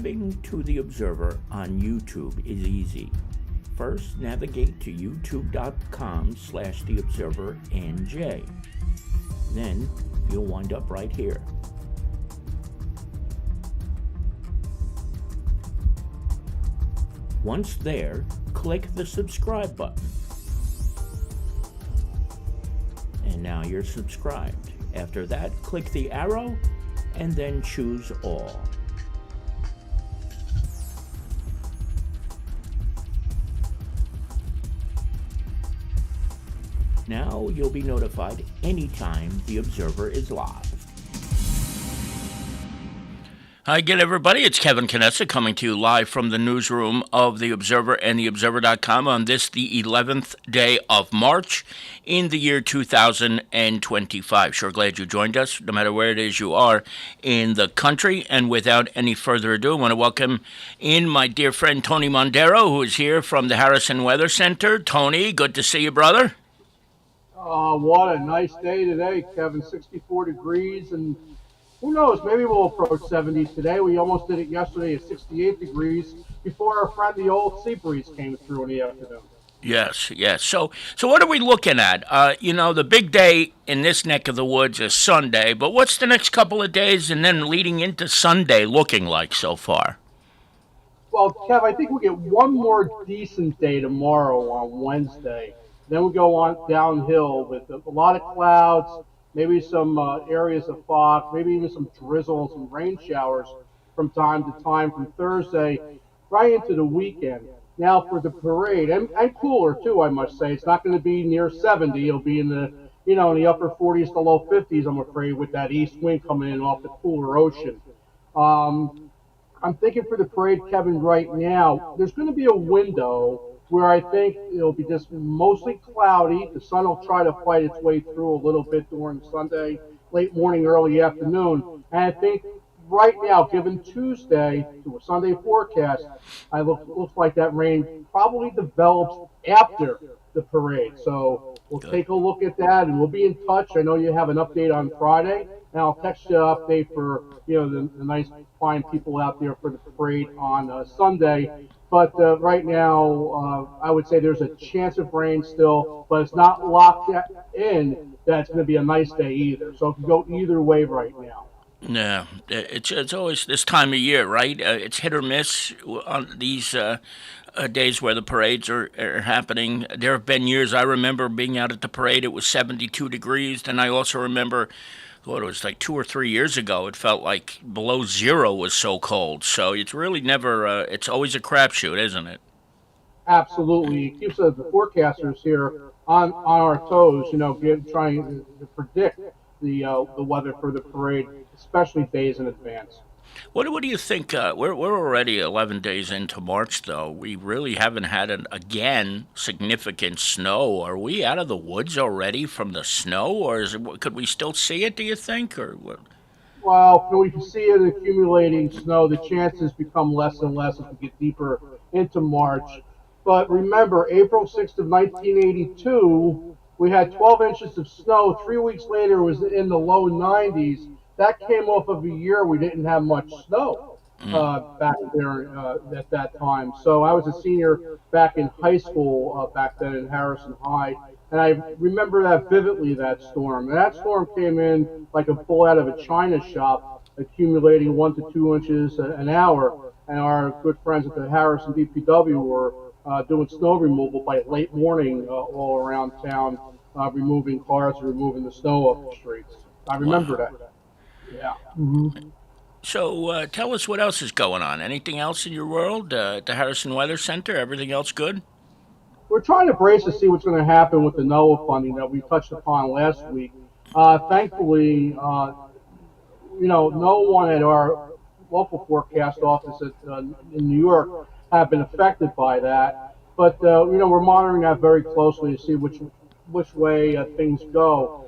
Subscribing to The Observer on YouTube is easy. First, navigate to youtube.com/TheObserverNJ. Then, you'll wind up right here. Once there, click the subscribe button. And now you're subscribed. After that, click the arrow and then choose all. Now you'll be notified anytime The Observer is live. Hi again, everybody. It's Kevin Canessa coming to you live from the newsroom of The Observer and TheObserver.com on this, the 11th day of March in the year 2025. Sure glad you joined us, no matter where it is you are in the country. And without any further ado, I want to welcome in my dear friend Tony Mondaro, who is here from the Harrison Weather Center. Tony, good to see you, brother. What a nice day today, Kevin. 64 degrees, and who knows, maybe we'll approach 70 today. We almost did it yesterday at 68 degrees before our friend the old sea breeze came through in the afternoon. Yes. So what are we looking at? The big day in this neck of the woods is Sunday, but what's the next couple of days and then leading into Sunday looking like so far? Well, Kev, I think we'll get one more decent day tomorrow on Wednesday. Then we go on downhill with a lot of clouds, maybe some areas of fog, maybe even some drizzle, some rain showers from time to time from Thursday right into the weekend. Now for the parade, and cooler too, I must say. It's not going to be near 70. It'll be in the in the upper 40s to low 50s, I'm afraid, with that east wind coming in off the cooler ocean. I'm thinking for the parade, Kevin, right now, there's going to be a window where I think it'll be just mostly cloudy. The sun will try to fight its way through a little bit during Sunday, late morning, early afternoon. And I think right now, given Tuesday to a Sunday forecast, looks like that rain probably develops after the parade. So we'll take a look at that, and we'll be in touch. I know you have an update on Friday, and I'll text you an update for the nice, fine people out there for the parade on Sunday. But right now, I would say there's a chance of rain still, but it's not locked in that it's going to be a nice day either. So it can go either way right now. Yeah, it's always this time of year, right? It's hit or miss on these days where the parades are happening. There have been years I remember being out at the parade. It was 72 degrees. Then I also remember, it was like 2 or 3 years ago. It felt like below zero was so cold. So it's really never. It's always a crapshoot, isn't it? Absolutely, it keeps the forecasters here on our toes. Trying to predict the weather for the parade, especially days in advance. What do you think? We're already 11 days into March, though. We really haven't had again significant snow. Are we out of the woods already from the snow, or could we still see it? Do you think, or what? Well, we can see it accumulating snow. The chances become less and less as we get deeper into March. But remember, April 6th of 1982, we had 12 inches of snow. 3 weeks later, it was in the low 90s. That came off of a year we didn't have much snow back there at that time. So I was a senior back in high school back then in Harrison High, and I remember that vividly, that storm. And that storm came in like a bull out of a china shop, accumulating 1 to 2 inches an hour. And our good friends at the Harrison DPW were doing snow removal by late morning all around town, removing cars, removing the snow off the streets. I remember that. Yeah. Mm-hmm. So tell us what else is going on. Anything else in your world? At the Harrison Weather Center, everything else good? We're trying to brace to see what's going to happen with the NOAA funding that we touched upon last week. Thankfully, no one at our local forecast office in New York have been affected by that. But we're monitoring that very closely to see which way things go.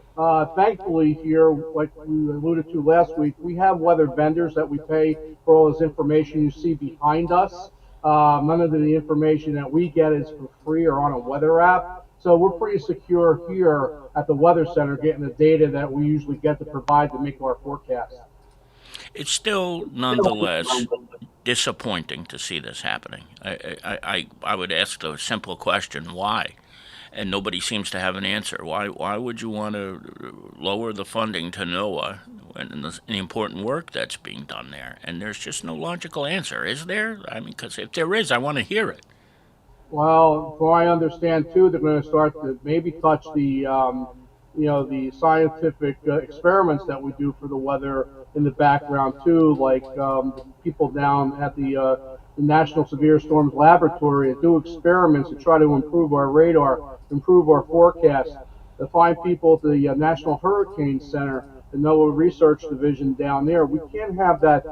Thankfully here, like we alluded to last week, we have weather vendors that we pay for all this information you see behind us. None of the information that we get is for free or on a weather app. So we're pretty secure here at the Weather Center getting the data that we usually get to provide to make our forecast. It's still nonetheless disappointing to see this happening. I would ask the simple question, why? And nobody seems to have an answer. Why would you want to lower the funding to NOAA and the important work that's being done there? And there's just no logical answer, is there? I mean, because if there is, I want to hear it. Well, from what I understand too, they're going to start to maybe touch the scientific experiments that we do for the weather in the background too, like the people down at the National Severe Storms Laboratory that do experiments to try to improve our radar, improve our forecast. To find people at the National Hurricane Center, the NOAA Research Division down there. We can't have that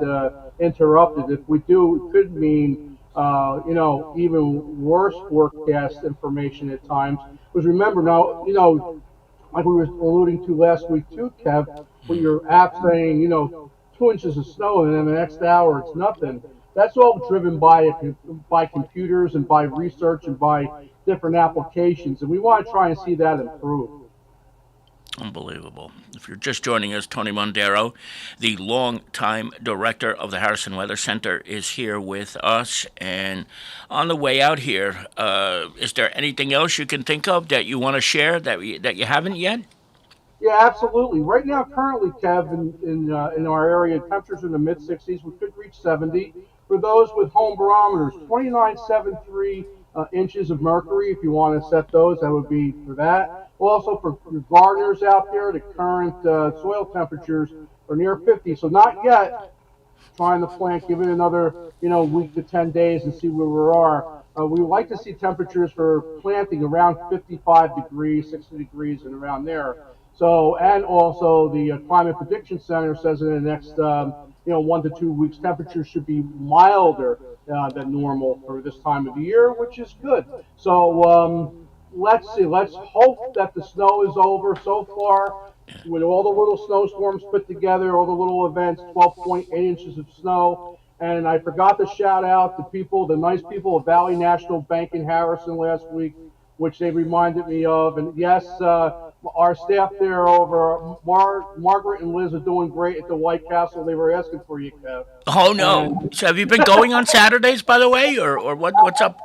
interrupted. If we do, it could mean even worse forecast information at times. Because remember now, like we were alluding to last week too, Kev, with your app saying, 2 inches of snow, and then the next hour it's nothing. That's all driven by computers and by research and by different applications, and we want to try and see that improve. Unbelievable. If you're just joining us, Tony Mondaro, the longtime director of the Harrison Weather Center, is here with us. And on the way out here, is there anything else you can think of that you want to share that you haven't yet? Yeah, absolutely. Right now, currently, Kev, in our area, temperatures in the mid 60s. We could reach 70. For those with home barometers, 29.73 inches of mercury. If you want to set those, that would be for that. Also, for your gardeners out there, the current soil temperatures are near 50. So not yet trying to plant. Give it another, week to 10 days and see where we are. We would like to see temperatures for planting around 55 degrees, 60 degrees, and around there. So, and also the Climate Prediction Center says in the next, 1 to 2 weeks, temperatures should be milder than normal for this time of the year, which is good. So, let's see. Let's hope that the snow is over so far. With all the little snowstorms put together, all the little events, 12.8 inches of snow. And I forgot to shout out the nice people of Valley National Bank in Harrison last week, which they reminded me of. And yes, our staff there over Margaret and Liz are doing great at the White Castle. They were asking for you, Kev. Oh, no. And So have you been going on Saturdays, by the way, or what's up?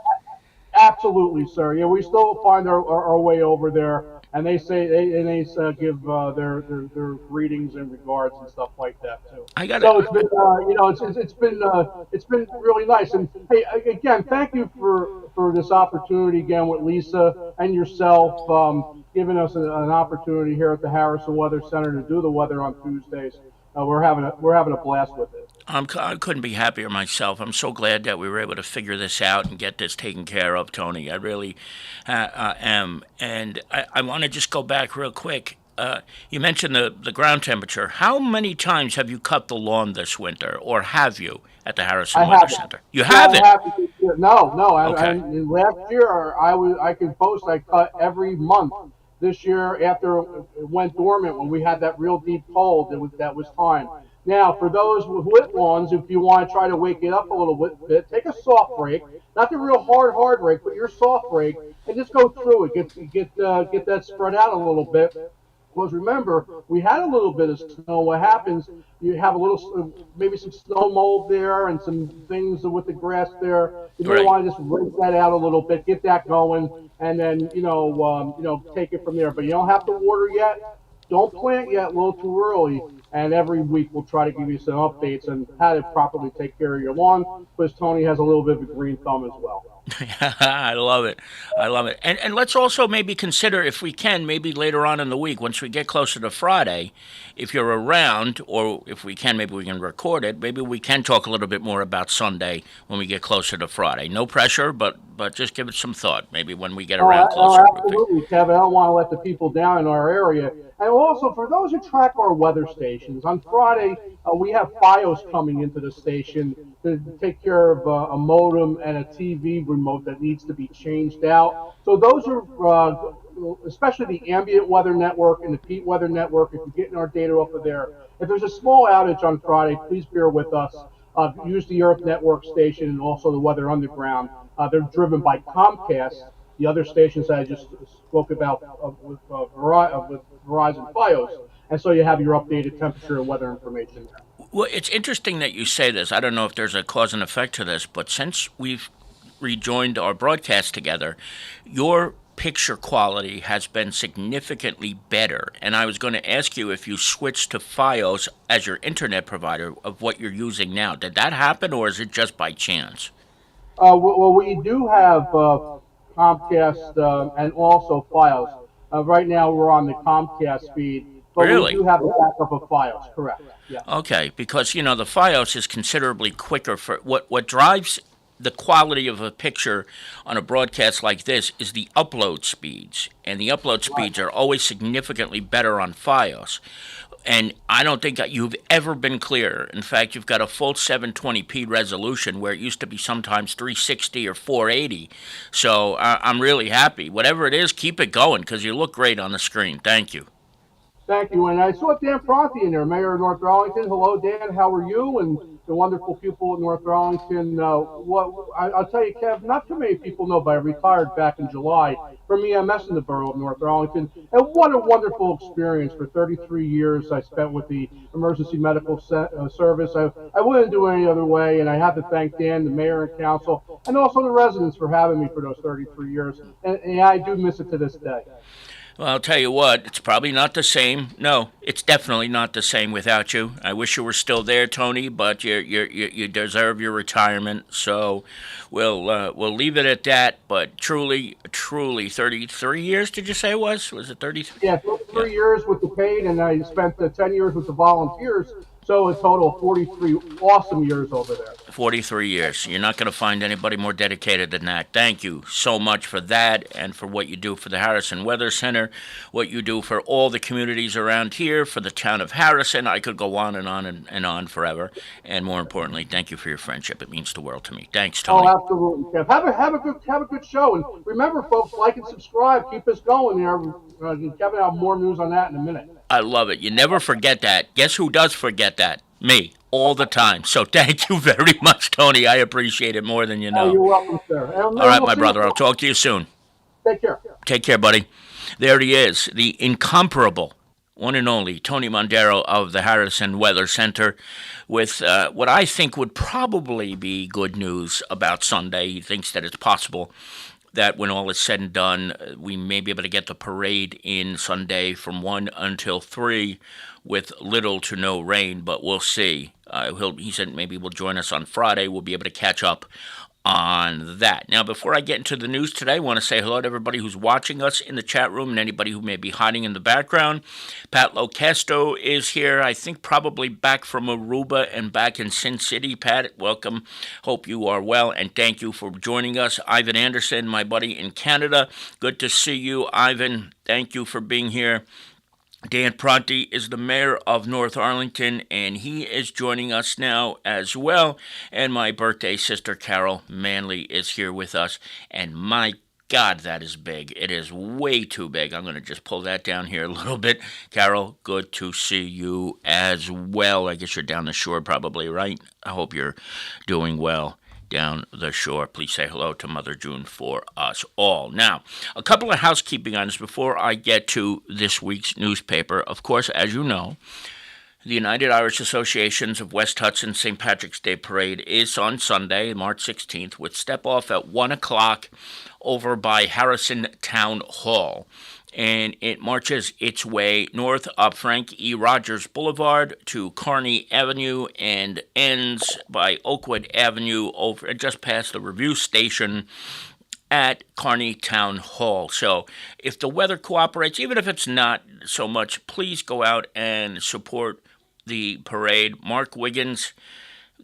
absolutely, sir. Yeah, we still find our way over there, and they give their greetings and regards and stuff like that too. I got So it. it's been it's been really nice. And hey, again, thank you for this opportunity again with Lisa and yourself, giving us an opportunity here at the Harrison Weather Center to do the weather on Tuesdays. We're having a blast with it. I couldn't be happier myself. I'm so glad that we were able to figure this out and get this taken care of, Tony. I really am. And I want to just go back real quick. You mentioned the ground temperature. How many times have you cut the lawn this winter, or have you at the I Harrison Weather haven't. Center? You Yeah, I haven't? haven't. No, no. Okay. Last year I could post. I cut every month. This year, after it went dormant when we had that real deep cold, that was time. Now, for those with wet lawns, if you want to try to wake it up a little bit, take a soft break, not the real hard break, but your soft break, and just go through it. Get that spread out a little bit. Because remember, we had a little bit of snow. What happens? You have a little, maybe some snow mold there, and some things with the grass there. You may Right. want to just rinse that out a little bit, get that going, and then take it from there. But you don't have to water yet. Don't plant yet, a little too early. And every week we'll try to give you some updates on how to properly take care of your lawn. Because Tony has a little bit of a green thumb as well. I love it. I love it. And let's also maybe consider, if we can, maybe later on in the week, once we get closer to Friday, if you're around, or if we can, maybe we can record it. Maybe we can talk a little bit more about Sunday when we get closer to Friday. No pressure, but just give it some thought. Maybe when we get around closer. Absolutely, Kevin. I don't want to let the people down in our area. And also, for those who track our weather stations, on Friday, we have FiOS coming into the station to take care of a modem and a TV remote that needs to be changed out. So those are, especially the ambient weather network and the peak weather network, if you're getting our data off of there. If there's a small outage on Friday, please bear with us. Use the Earth Network station and also the Weather Underground. They're driven by Comcast, the other stations that I just spoke about with Verizon FiOS. And so you have your updated temperature and weather information there. Well, it's interesting that you say this. I don't know if there's a cause and effect to this, but since we've rejoined our broadcast together, your picture quality has been significantly better. And I was going to ask you if you switched to Fios as your internet provider of what you're using now. Did that happen, or is it just by chance? Well, we do have Comcast and also Fios. Right now, we're on the Comcast speed, but we Really? do have a backup of Fios. Correct. Yes. Okay, because the FiOS is considerably quicker for what drives the quality of a picture on a broadcast like this is the upload speeds, and the upload Right. speeds are always significantly better on FiOS. And I don't think that you've ever been clearer. In fact, you've got a full 720p resolution where it used to be sometimes 360 or 480. So I'm really happy. Whatever it is, keep it going because you look great on the screen. Thank you. Thank you. And I saw Dan Prati in there, Mayor of North Arlington. Hello, Dan. How are you? And the wonderful people at North Arlington. I'll tell you, Kev, not too many people know, but I retired back in July from EMS in the borough of North Arlington. And what a wonderful experience for 33 years I spent with the emergency medical service. I wouldn't do it any other way. And I have to thank Dan, the mayor and council, and also the residents for having me for those 33 years. And I do miss it to this day. Well, I'll tell you what, it's probably not the same. No, it's definitely not the same without you. I wish you were still there, Tony, but you deserve your retirement. So we'll leave it at that. But truly, 33 years, did you say it was? Was it 30? Yeah, Yeah. 3 years with the paid, and I spent 10 years with the volunteers. So a total of 43 awesome years over there. 43 years. You're not going to find anybody more dedicated than that. Thank you so much for that and for what you do for the Harrison Weather Center, what you do for all the communities around here, for the town of Harrison. I could go on and on and on forever. And more importantly, thank you for your friendship. It means the world to me. Thanks, Oh, Tony. absolutely, Kev. Have a good show, and remember, folks, like and subscribe. Keep us going there. Kevin will have more news on that in a minute. I love it. You never forget that. Guess who does forget that? Me. All the time. So thank you very much, Tony. I appreciate it more than you Oh, know. you're welcome, sir. And All right, we'll my see you brother. I'll soon. talk to you soon. Take care. Take care, buddy. There he is, the incomparable, one and only Tony Mondaro of the Harrison Weather Center, with what I think would probably be good news about Sunday. He thinks that it's possible that when all is said and done, we may be able to get the parade in Sunday from 1 until 3 with little to no rain, but we'll see. He said maybe we'll join us on Friday. We'll be able to catch up on that. Now, before I get into the news today, I want to say hello to everybody who's watching us in the chat room and anybody who may be hiding in the background. Pat Locasto is here, I think probably back from Aruba and back in Sin City. Pat, welcome. Hope you are well, and thank you for joining us. Ivan Anderson, my buddy in Canada. Good to see you, Ivan. Thank you for being here. Dan Prati is the mayor of North Arlington, and he is joining us now as well. And my birthday sister, Carol Manley, is here with us. And my God, that is big. It is way too big. I'm going to just pull that down here a little bit. Carol, good to see you as well. I guess you're down the shore probably, right? I hope you're doing well down the shore. Please say hello to Mother June for us all. Now, a couple of housekeeping items before I get to this week's newspaper. Of course, as you know, the United Irish Associations of West Hudson St. Patrick's Day Parade is on Sunday, March 16th, with step-off at 1 o'clock over by Harrison Town Hall. And it marches its way north up Frank E. Rogers Boulevard to Kearney Avenue and ends by Oakwood Avenue over just past the review station at Kearney Town Hall. So if the weather cooperates, even if it's not so much, please go out and support the parade. Mark Wiggins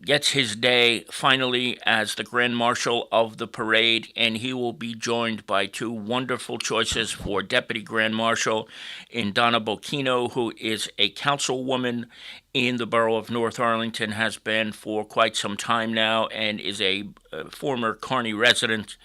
gets his day finally as the Grand Marshal of the parade, and he will be joined by two wonderful choices for Deputy Grand Marshal in Donna Bocchino, who is a councilwoman in the borough of North Arlington, has been for quite some time now, and is a former Kearney resident,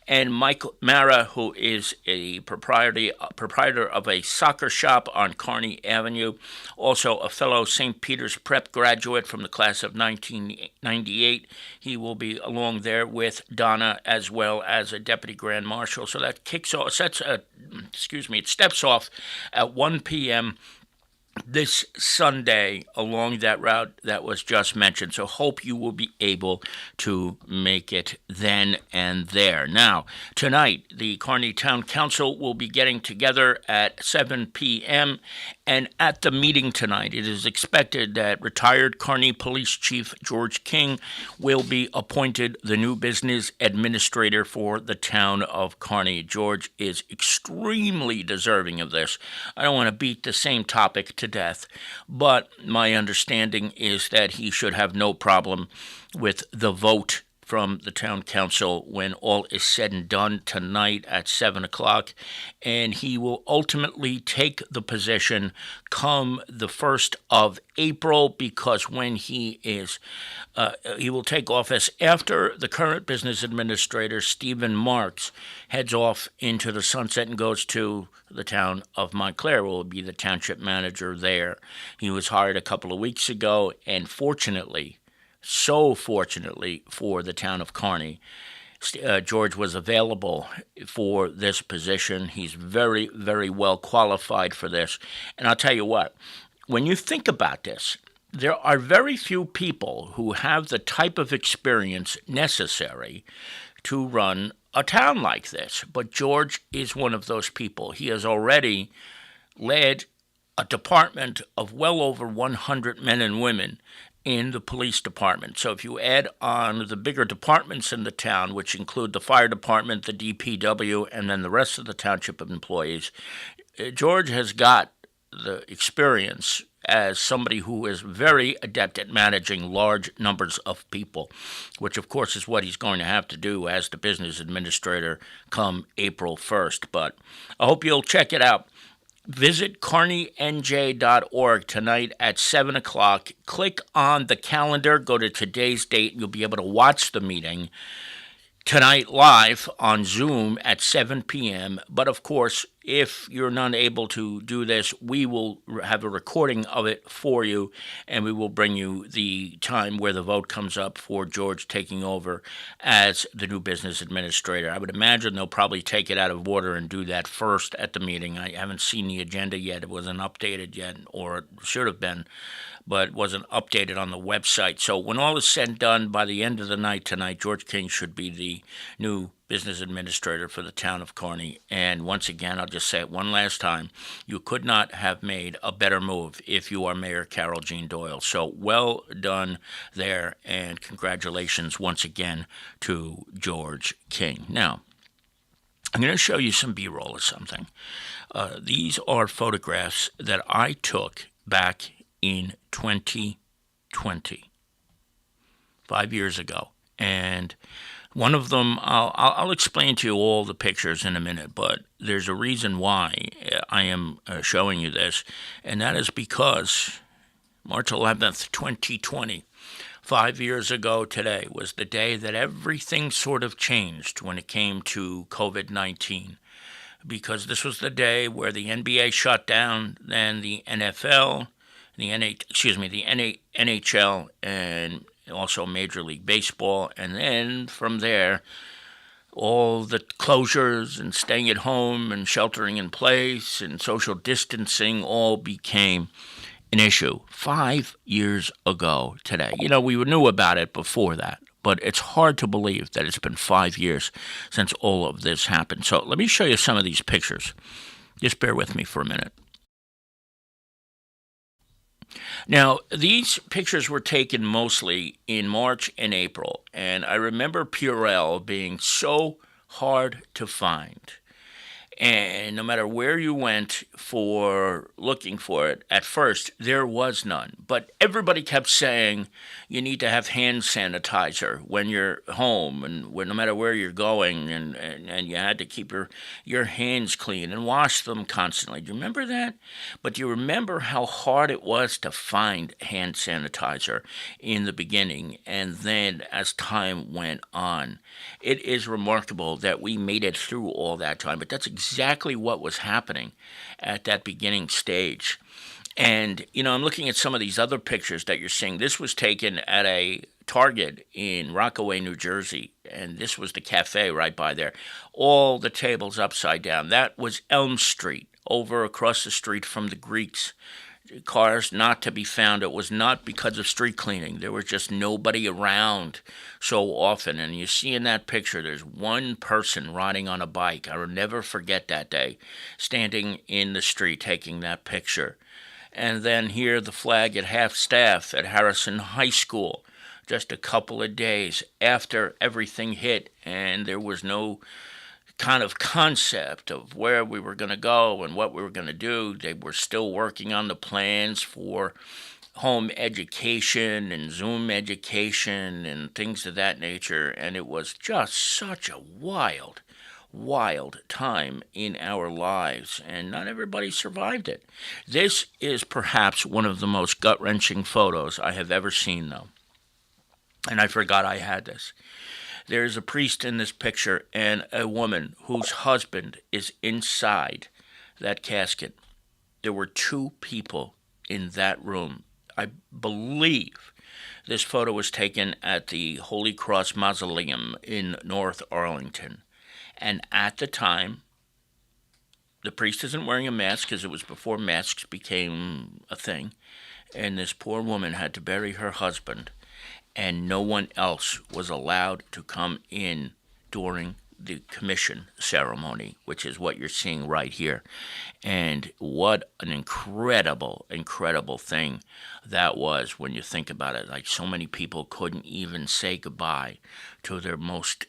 and Mike Mara, who is a proprietor of a soccer shop on Kearney Avenue, also a fellow St. Peter's Prep graduate from the class of 1998. He will be along there with Donna as well as a deputy grand marshal. So that kicks off, it steps off at 1 p.m. this Sunday along that route that was just mentioned. So hope you will be able to make it then and there. Now, tonight, the Kearney Town Council will be getting together at 7 p.m. And at the meeting tonight, it is expected that retired Kearney Police Chief George King will be appointed the new business administrator for the town of Kearney. George is extremely deserving of this. I don't want to beat the same topic to death, but my understanding is that he should have no problem with the vote from the town council when all is said and done tonight at 7 o'clock, and he will ultimately take the position come the 1st of April, because when he will take office after the current business administrator, Stephen Marks, heads off into the sunset and goes to the town of Montclair, will be the township manager there. He was hired a couple of weeks ago, and fortunately for the town of Kearney, George was available for this position. He's very, very well qualified for this. And I'll tell you what, when you think about this, there are very few people who have the type of experience necessary to run a town like this. But George is one of those people. He has already led a department of well over 100 men and women in the police department. So if you add on the bigger departments in the town, which include the fire department, the DPW, and then the rest of the township employees, George has got the experience as somebody who is very adept at managing large numbers of people, which of course is what he's going to have to do as the business administrator come April 1st. But I hope you'll check it out. Visit kearneynj.org tonight at 7 o'clock. Click on the calendar, go to today's date, and you'll be able to watch the meeting tonight live on Zoom at 7 p.m. But of course, if you're not able to do this, we will have a recording of it for you, and we will bring you the time where the vote comes up for George taking over as the new business administrator. I would imagine they'll probably take it out of order and do that first at the meeting. I haven't seen the agenda yet. It wasn't updated yet, or it should have been, but wasn't updated on the website. So when all is said and done, by the end of the night tonight, George King should be the new business administrator for the town of Kearney. And once again, I'll just say it one last time, you could not have made a better move if you are Mayor Carol Jean Doyle. So well done there, and congratulations once again to George King. Now, I'm going to show you some B-roll of something. These are photographs that I took back in 2020, 5 years ago. And one of them, I'll explain to you all the pictures in a minute, but there's a reason why I am showing you this, and that is because March 11th, 2020, 5 years ago today, was the day that everything sort of changed when it came to COVID-19. Because this was the day where the NBA shut down, then the NFL, the NHL, and also Major League Baseball, and then from there, all the closures and staying at home and sheltering in place and social distancing all became an issue 5 years ago today. You know, we knew about it before that, but it's hard to believe that it's been 5 years since all of this happened. So let me show you some of these pictures. Just bear with me for a minute. Now, these pictures were taken mostly in March and April, and I remember Purell being so hard to find. And no matter where you went for looking for it, at first there was none. But everybody kept saying you need to have hand sanitizer when you're home and no matter where you're going, and you had to keep your hands clean and wash them constantly. Do you remember that? But do you remember how hard it was to find hand sanitizer in the beginning, and then as time went on? It is remarkable that we made it through all that time, but that's exactly what was happening at that beginning stage. And, you know, I'm looking at some of these other pictures that you're seeing. This was taken at a Target in Rockaway, New Jersey, and this was the cafe right by there. All the tables upside down. That was Elm Street, over across the street from the Greeks. cars not to be found, it was not because of street cleaning. There was just nobody around so often. And you see in that picture, there's one person riding on a bike. I will never forget that day, standing in the street taking that picture. And then here, the flag at half-staff at Harrison High School, just a couple of days after everything hit, and there was no kind of concept of where we were going to go and what we were going to do. They were still working on the plans for home education and Zoom education and things of that nature, and it was just such a wild time in our lives, and not everybody survived it. This is perhaps one of the most gut-wrenching photos I have ever seen, though, and I forgot I had this. There's a priest in this picture and a woman whose husband is inside that casket. There were two people in that room. I believe this photo was taken at the Holy Cross Mausoleum in North Arlington. And at the time, the priest isn't wearing a mask because it was before masks became a thing. And this poor woman had to bury her husband, and no one else was allowed to come in during the commission ceremony, which is what you're seeing right here. And what an incredible thing that was when you think about it. Like, so many people couldn't even say goodbye to their most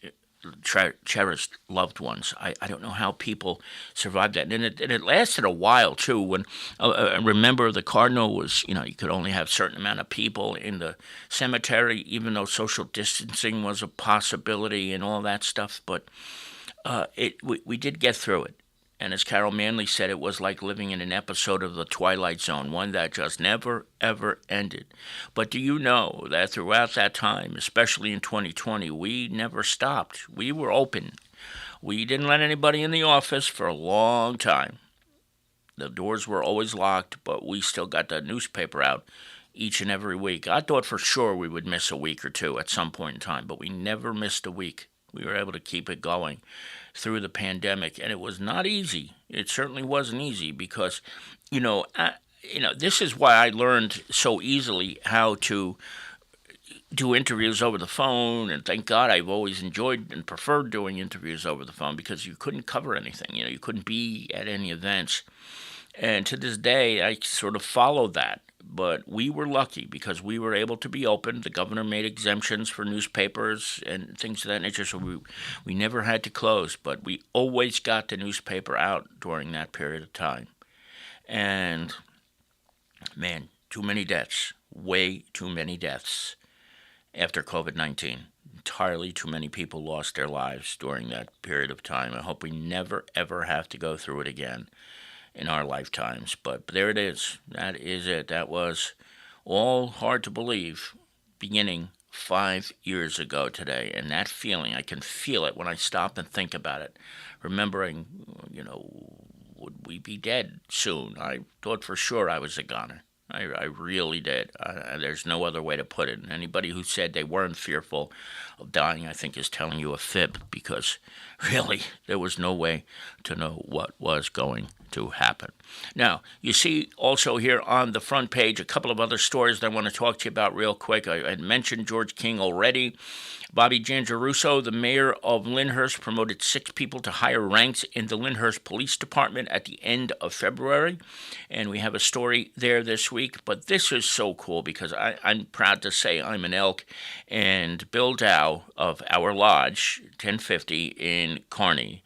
cherished loved ones. I don't know how people survived that. And it lasted a while, too. When I remember the cardinal was, you could only have a certain amount of people in the cemetery, even though social distancing was a possibility and all that stuff. But we did get through it. And as Carol Manley said, it was like living in an episode of The Twilight Zone, one that just never, ever ended. But do you know that throughout that time, especially in 2020, we never stopped. We were open. We didn't let anybody in the office for a long time. The doors were always locked, but we still got the newspaper out each and every week. I thought for sure we would miss a week or two at some point in time, but we never missed a week. We were able to keep it going through the pandemic, and it was not easy. It certainly wasn't easy because, this is why I learned so easily how to do interviews over the phone, and thank God I've always enjoyed and preferred doing interviews over the phone because you couldn't cover anything. You couldn't be at any events. And to this day, I sort of followed that. But we were lucky because we were able to be open. The governor made exemptions for newspapers and things of that nature, so we never had to close. But we always got the newspaper out during that period of time. And, man, too many deaths, way too many deaths after COVID-19. Entirely too many people lost their lives during that period of time. I hope we never, ever have to go through it again in our lifetimes. But there it is. That is it. That was all hard to believe beginning 5 years ago today. And that feeling, I can feel it when I stop and think about it. Remembering, would we be dead soon? I thought for sure I was a goner. I really did. There's no other way to put it. And anybody who said they weren't fearful of dying, I think, is telling you a fib, because really there was no way to know what was going to happen. Now, you see also here on the front page a couple of other stories that I want to talk to you about real quick. I had mentioned George King already. Bobby Jangerusso, the mayor of Lyndhurst, promoted 6 people to higher ranks in the Lyndhurst Police Department at the end of February. And we have a story there this week. But this is so cool because I'm proud to say I'm an Elk. And Bill Dow of our lodge, 1050 in Kearney,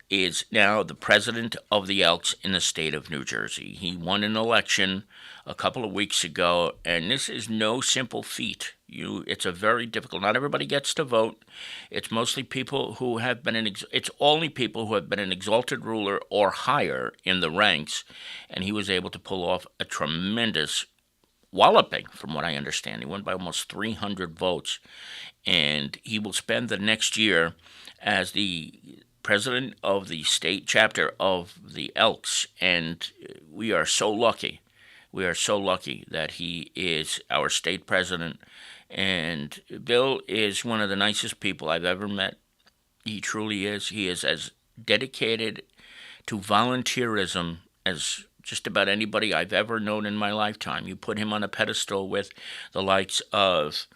is now the president of the Elks in the state of New Jersey. He won an election a couple of weeks ago, and this is no simple feat. It's a very difficult. Not everybody gets to vote. It's mostly people who have been it's only people who have been an exalted ruler or higher in the ranks, and he was able to pull off a tremendous walloping, from what I understand. He won by almost 300 votes, and he will spend the next year as the president of the state chapter of the Elks, and we are so lucky. We are so lucky that he is our state president, and Bill is one of the nicest people I've ever met. He truly is. He is as dedicated to volunteerism as just about anybody I've ever known in my lifetime. You put him on a pedestal with the likes of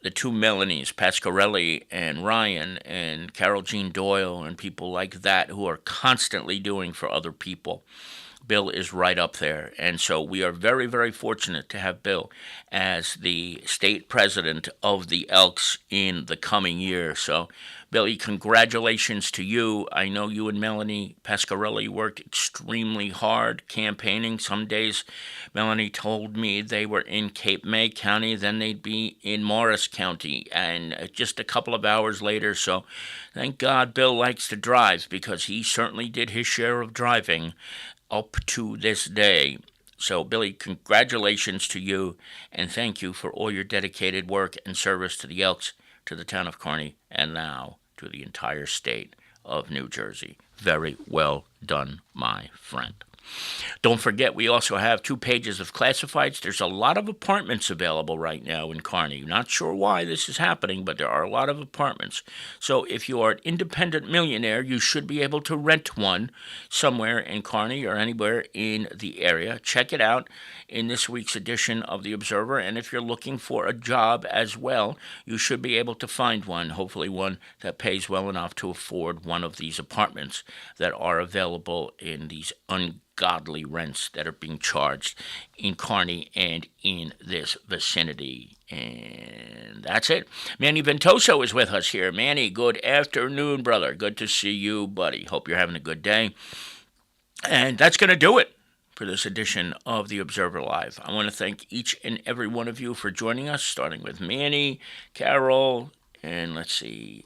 the two Melanies, Pasquarelli and Ryan, and Carol Jean Doyle, and people like that who are constantly doing for other people. Bill is right up there. And so we are very, very fortunate to have Bill as the state president of the Elks in the coming year. So, Billy, congratulations to you. I know you and Melanie Pasquarelli worked extremely hard campaigning. Some days, Melanie told me they were in Cape May County, then they'd be in Morris County, and just a couple of hours later. So, thank God Bill likes to drive, because he certainly did his share of driving up to this day. So, Billy, congratulations to you, and thank you for all your dedicated work and service to the Elks, to the town of Kearney, and now to the entire state of New Jersey. Very well done, my friend. Don't forget, we also have 2 pages of classifieds. There's a lot of apartments available right now in Kearney. Not sure why this is happening, but there are a lot of apartments. So if you are an independent millionaire, you should be able to rent one somewhere in Kearney or anywhere in the area. Check it out in this week's edition of The Observer. And if you're looking for a job as well, you should be able to find one, hopefully one that pays well enough to afford one of these apartments that are available in these ungodly rents that are being charged in Kearney and in this vicinity. And that's it. Manny Ventoso is with us here. Manny, good afternoon, brother. Good to see you, buddy. Hope you're having a good day. And that's going to do it for this edition of The Observer Live. I want to thank each and every one of you for joining us, starting with Manny, Carol, and let's see,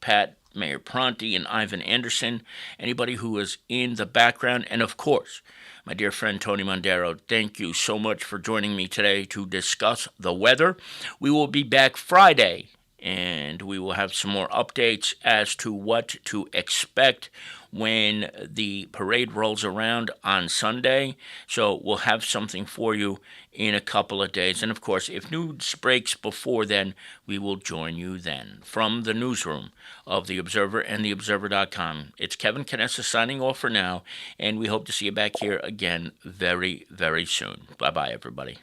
Pat, Mayor Pronti, and Ivan Anderson, anybody who is in the background, and of course, my dear friend Tony Mondaro. Thank you so much for joining me today to discuss the weather. We will be back Friday, and we will have some more updates as to what to expect when the parade rolls around on Sunday. So we'll have something for you in a couple of days. And of course, if news breaks before then, we will join you then. From the newsroom of The Observer and TheObserver.com, it's Kevin Canessa signing off for now, and we hope to see you back here again very, very soon. Bye-bye, everybody.